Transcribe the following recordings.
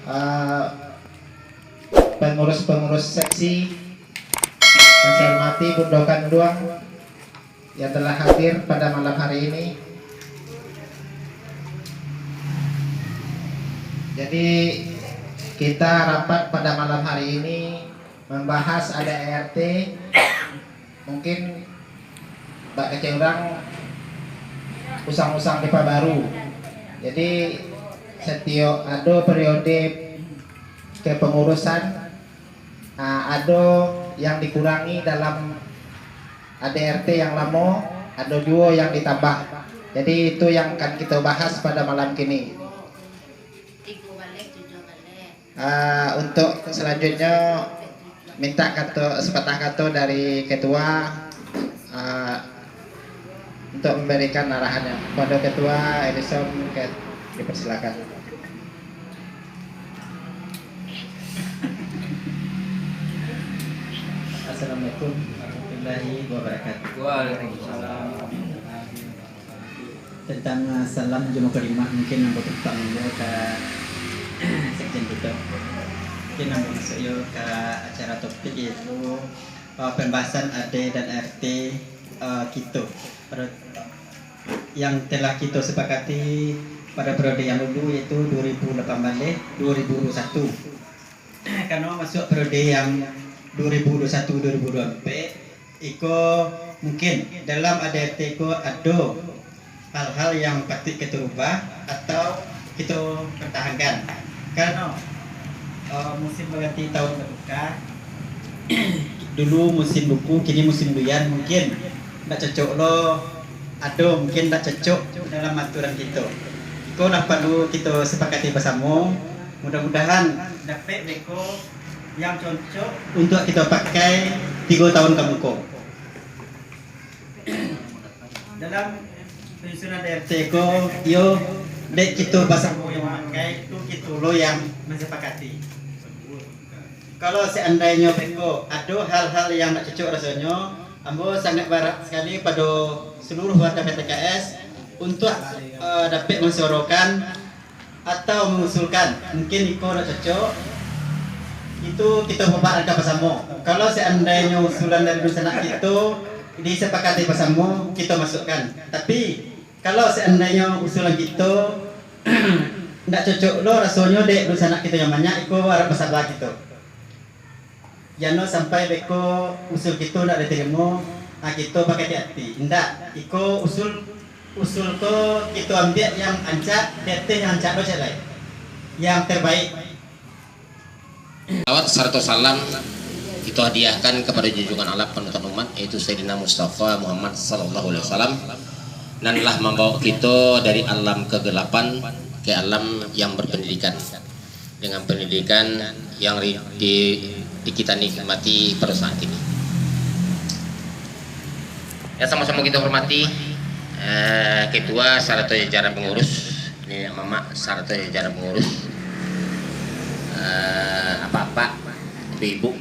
eh, pengurus-pengurus seksi yang saya hormati, Bundokan Duang yang telah hadir pada malam hari ini. Jadi kita rapat pada malam hari ini membahas ada ERT. Mungkin Mbak Kece orang usang-usang pipa baru. Jadi setiap ada periode kepengurusan, ada yang dikurangi dalam ADRT yang lama, ada juga yang ditambah. Jadi itu yang akan kita bahas pada malam kini. Untuk selanjutnya minta sepatah kata dari ketua untuk memberikan arahannya. Kepada ketua Edison, dipersilakan. Assalamualaikum warahmatullahi wabarakatuh. Waalaikumsalam. Tentang salam jumpa kelima mungkin nambah petang ke sekjen kita. Mungkin nambah masuk ke acara topik yaitu pembahasan AD dan RT kita yang telah kita sepakati pada periode yang lalu yaitu 2018-2021. Karena masuk periode yang 2021-2024 iko mungkin dalam ADRT iko ada hal-hal yang patut kita ubah atau kita pertahankan karena musim berganti tahun berbuka dulu musim buku kini musim duyan mungkin tidak cocok lo ada mungkin tidak cocok dalam aturan kita iko lah perlu kita sepakati bersama mudah-mudahan dapat beko yang cocok untuk kita pakai 3 tahun kemudian. Dalam penyusunan DRT ko, yo dek kita pasang yang memakai itu kita lo yang mensepakati. Kalau seandainya beko ada hal-hal yang tak cocok rasanya, ambo sangat berharap sekali pada seluruh warga PTKS untuk dapat mensuarakan atau mengusulkan mungkin iko tak cocok. Itu kita membahas bersama. Kalau seandainya usulan dari dusun itu disepakati bersama, kita masukkan. Tapi kalau seandainya usulan kita tidak cocok lo rasanya dek dusun kita yang banyak, itu harap bersabar kita. Jangan sampai beko usul kita tidak diterima, kita pakai hati. Tidak, iko usul ko kita ambil yang ancak, dete yang ancak lo celai, yang terbaik. Salawat serta salam kita hadiahkan kepada junjungan Allah penuntun umat yaitu Sayyidina Mustafa Muhammad sallallahu alaihi wasallam dan telah membawa kita dari alam kegelapan ke alam yang berpendidikan dengan pendidikan yang kita nikmati pada saat ini. Ya sama-sama kita hormati ketua serta jajaran pengurus, ini Mama serta jajaran pengurus. Apa-apa ibu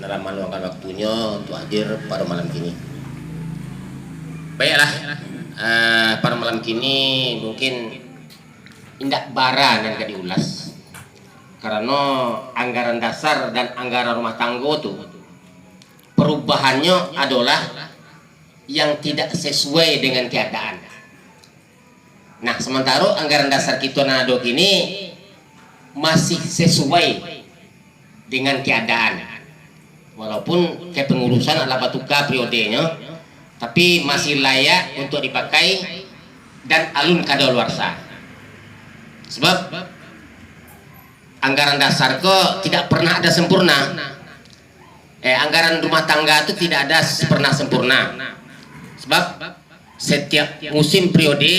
dalam meluangkan waktunya untuk hadir pada malam kini. Baiklah, pada malam kini mungkin indak bara dan gak diulas karena anggaran dasar dan anggaran rumah tangga itu perubahannya adalah yang tidak sesuai dengan keadaan. Nah sementara anggaran dasar kita nado ini masih sesuai dengan keadaan walaupun kepengurusan adalah batuka periodenya tapi masih layak untuk dipakai dan alun kadaluarsa sebab anggaran dasar kok tidak pernah ada sempurna anggaran rumah tangga itu tidak ada pernah sempurna sebab setiap musim periode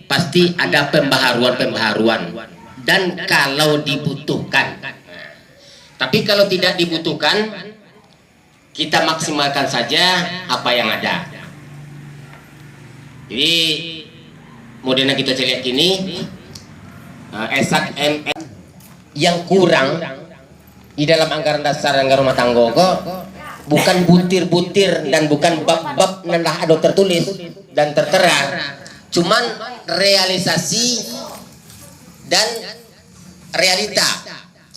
pasti ada pembaharuan dan kalau dibutuhkan. Tapi kalau tidak dibutuhkan, kita maksimalkan saja apa yang ada. Jadi modelnya kita lihat ini SHMN yang kurang di dalam anggaran dasar anggaran rumah tangga kok bukan butir-butir dan bukan bab-bab nendah ada tertulis dan tertera, cuman realisasi dan realita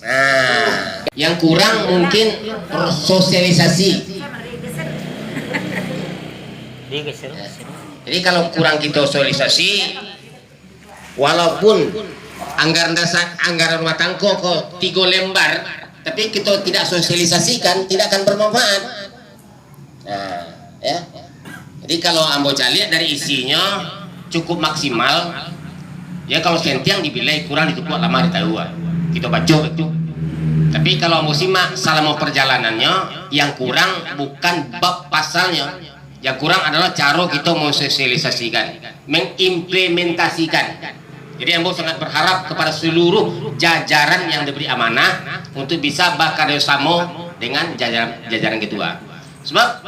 Nah, yang kurang mungkin sosialisasi. Jadi kalau kurang kita sosialisasi, walaupun anggaran rumah tangga kok 3 lembar, tapi kita tidak sosialisasikan, tidak akan bermanfaat. Nah, ya. Jadi kalau ambo lihat dari isinya cukup maksimal. Ya kalau sentiang dibilai kurang itu kuat lama ditahu. Kita baca itu. Tapi kalau ambo simak selama perjalanannya, yang kurang bukan bab pasalnya. Yang kurang adalah cara kita mensosialisasikan, mengimplementasikan. Jadi ambo sangat berharap kepada seluruh jajaran yang diberi amanah untuk bisa bekerjasama dengan jajaran ketua. Sebab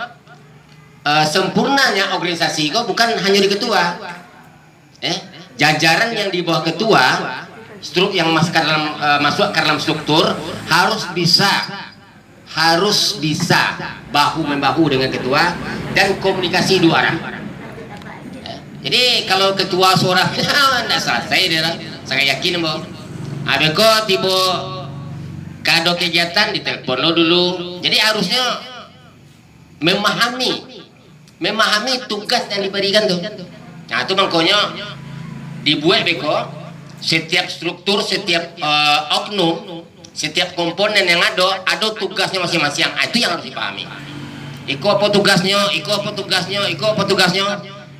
sempurnanya organisasi kok bukan hanya di ketua. Jajaran yang di bawah ketua, yang masuk ke dalam struktur harus bisa bahu membahu dengan ketua dan komunikasi 2 arah. Jadi kalau ketua seorang tidak selesai dia, saya yakin bahwa ada kok tipe kado kegiatan ditelepon lo dulu. Jadi harusnya memahami tugas yang diberikan tuh. Nah itu makanya dibuat beko setiap struktur, setiap oknum, setiap komponen yang ada tugasnya masing-masing. Itu yang harus dipahami. Iko apa tugasnya,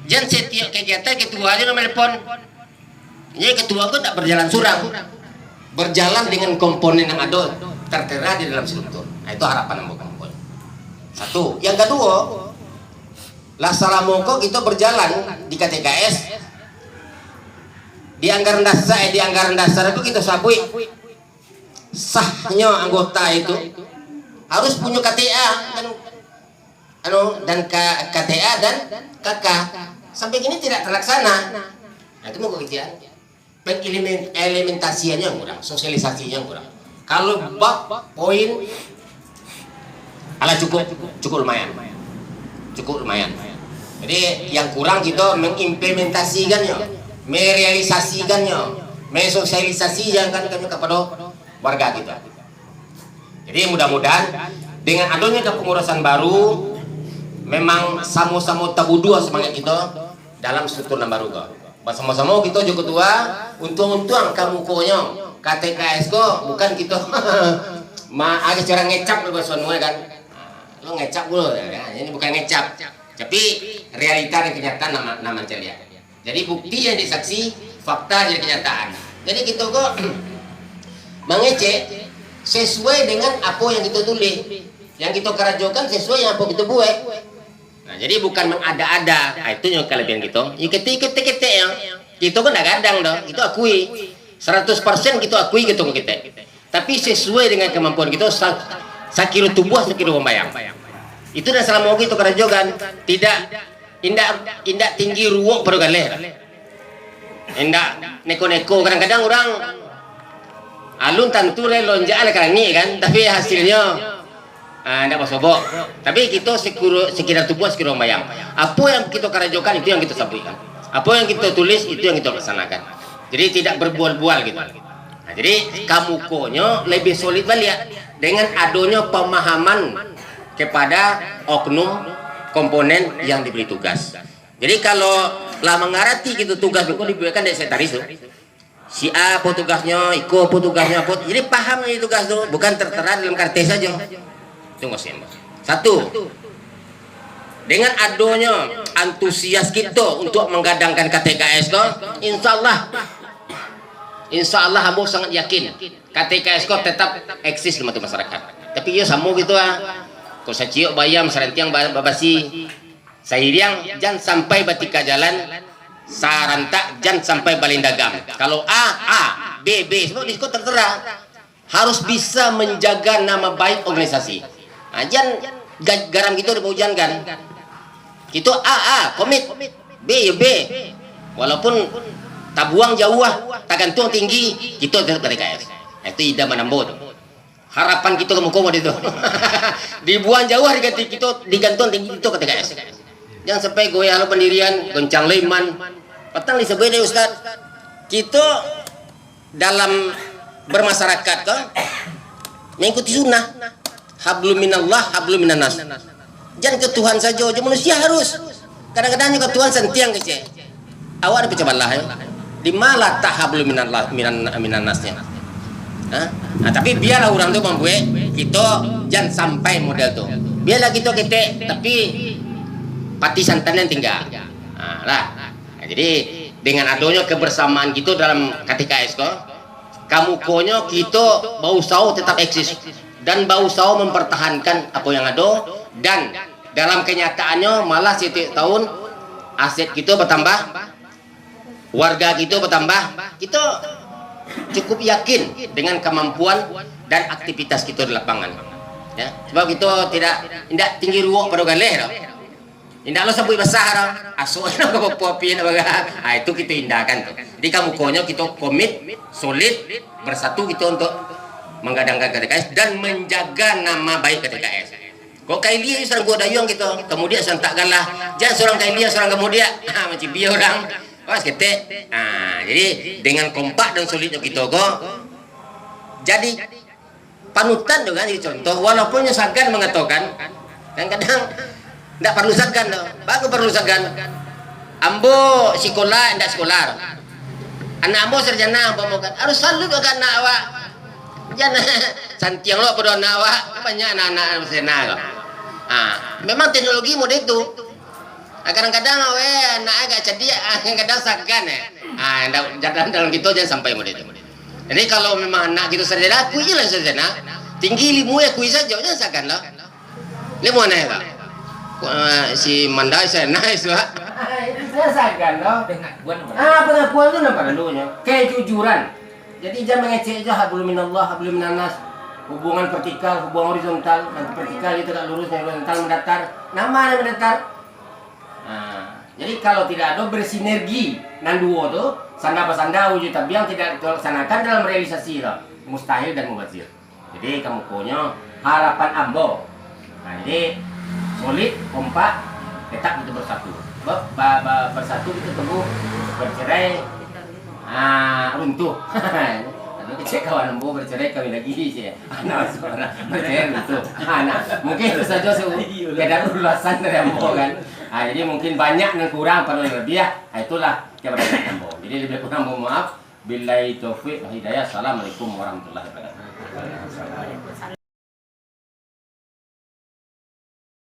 jangan setiap kegiatan ketua aja nomor telepon. Jadi ketua itu tak berjalan surang, berjalan dengan komponen yang ada tertera di dalam struktur. Nah itu harapan yang komponen. Satu, yang kedua, lasalamoko kita berjalan di KTKS, di anggaran dasar itu kita sabui sahnya anggota itu harus punya KTA dan KTA dan KK. Sampai kini tidak terlaksana. Nah itu mau kegiatan pengelementasiannya yang kurang, sosialisasinya yang kurang. Kalau bab poin ala cukup lumayan. Jadi yang kurang kita mengimplementasikannya, merealisasikannya, mensosialisasikan kepada warga kita. Jadi mudah-mudahan dengan adanya kepengurusan baru, memang sama-sama tabudu semangat kita dalam struktur yang baru kok. Bersama-sama kita juga tua, untung-untung kamu konyo KTKS kok bukan kita agak cara ngecap bahasa Nuai kan. Lo ngecap dulu ya kan? Ini bukan ngecap, tapi realita dan kenyataan nama celia. Jadi bukti yang disaksi, fakta jadi kenyataan. Jadi kita kok mengecek sesuai dengan apa yang kita tulis, yang kita kerajokan sesuai yang apa kita buat. Nah jadi bukan mengada-ada. Nah, itu yang kelebihan kita. Ya kita ya. Kita kan tidak kadang dong. Itu akui 100% kita akui gitu kita. Tapi sesuai dengan kemampuan kita. Sakiro tubuh, sakiro pembayang. Itu dah selama kita kerajokan. Tidak indak tinggi ruwok pada galeh. Indak neko-neko. Kadang-kadang orang alun tentu lonjaan kan ni kan. Tapi hasilnya tidak pasobok. Tapi kita sekitar tubuh, sekitar pembayang. Apa yang kita kerajokan itu yang kita sampaikan. Apa yang kita tulis itu yang kita laksanakan. Jadi tidak berbual-bual gitu. Nah, jadi kamu konyo lebih solid balik dengan adanya pemahaman kepada oknum komponen yang diberi tugas. Jadi kalau lah mengarati gitu tugas itu diberikan dari sekretaris tuh. Si A apa tugasnya, Iko apa tugasnya, apa. Jadi paham ini tugas itu, bukan tertera dalam kartes saja. Tunggu sih, satu. Dengan adanya antusias kita untuk menggadangkan KTKS itu, insya Allah hamba sangat yakin KTKS kok tetap eksis di mata masyarakat. Tapi ya sama gitu Kau saciok bayam serentiang babasi sahiriang jangan sampai batika jalan sarantak jangan sampai balindagam. Kalau A, B semua di situ tertera. Harus bisa menjaga nama baik organisasi. Nah, jangan garam gitu dipujankan. Itu A, komit. B ya B. Walaupun tabuang jauh, tak gantung tinggi, kita tetap KTKS. Itu ida menambut. Harapan kita ke muka itu. Dibuang jauh diganti kita digantung tinggi itu KTKS. Jangan sampai goyah lo pendirian, goncang leman. Petang disebut deh Ustaz. Kita dalam bermasyarakat kan mengikuti sunnah. Hablum minallah, hablum minannas. Jangan ke Tuhan saja, manusia harus. Kadang-kadang juga Tuhan sentiang kece. Awak ada pecabalah ya. Di malah tak hablum minallah minannasnya. Nah, tapi biarlah orang tu membuat kita jangan sampai model tu. Biarlah kita ketek tapi pati santan yang tinggal. Nah, jadi dengan adanya kebersamaan kita dalam KTKS kamu konyo kita bau sau tetap eksis dan bau sau mempertahankan apa yang ada, dan dalam kenyataannya malah setiap tahun aset kita bertambah, warga kita bertambah. Kita cukup yakin dengan kemampuan dan aktivitas kita di lapangan ya, sebab kita tidak tinggi ruok pada galeh indah lo sabui besar asuh nak popi nak baga itu kita indahkan tuh. Jadi kamu konyo kita komit solid bersatu kita untuk menggadangkan KTKS dan menjaga nama baik KTKS. Kok kailia serang gua dayung kita kemudian santak galah jangan seorang kailia seorang kemudian macam biar orang pas ketek. Jadi dengan kompak dan solidnya kita jadi panutan tuh kan, jadi contoh walaupun Sagan mengatakan kadang-kadang tidak perlu Sagan loh, bagus perlu Sagan. Ambo sekolah tidak sekolah, anak ambo sarjana ambo mau kan harus selalu ke anak awak, jangan santiang lo pada anak awak banyak anak-anak sarjana kok. Memang teknologi mode itu. Kadang-kadang anak agak cerdik, kadang Sagan ya. Dalam kita jangan sampai mode itu. Jadi kalau memang anak kita sarjana, kui lah sarjana, tinggi ilmu ya kui saja, jangan Sagan lah. Ilmu mana ya? Si Mandai saya nice lah. Itu Sagan loh. Pengakuan itu nampak dulunya. Kejujuran. Jadi jangan mengecek aja hablum minallah, hablum minannas. Hubungan vertikal, hubungan horizontal. Nanti vertikal itu tak lurus, yang horizontal mendatar. Nama yang mendatar. Jadi kalau tidak ada bersinergi nan duo tuh sanda pasanda wujud tabiang tidak terlaksanakan dalam realisasi lah, mustahil dan mubazir. Jadi kamu punya harapan ambo. Jadi solid, kompak, tetap kita bersatu. Bersatu kita tunggu bercerai, runtuh. Lalu cek kawan ambo bercerai kami lagi sih. Anak suara bercerai runtuh. Mungkin itu saja kadar ulasan dari ambo kan. Jadi mungkin banyak dan kurang perlu lebih ya. Itulah keberadaan ambo. Jadi lebih kurang mohon maaf. Billahi taufiq wa hidayah. Assalamualaikum warahmatullahi wabarakatuh.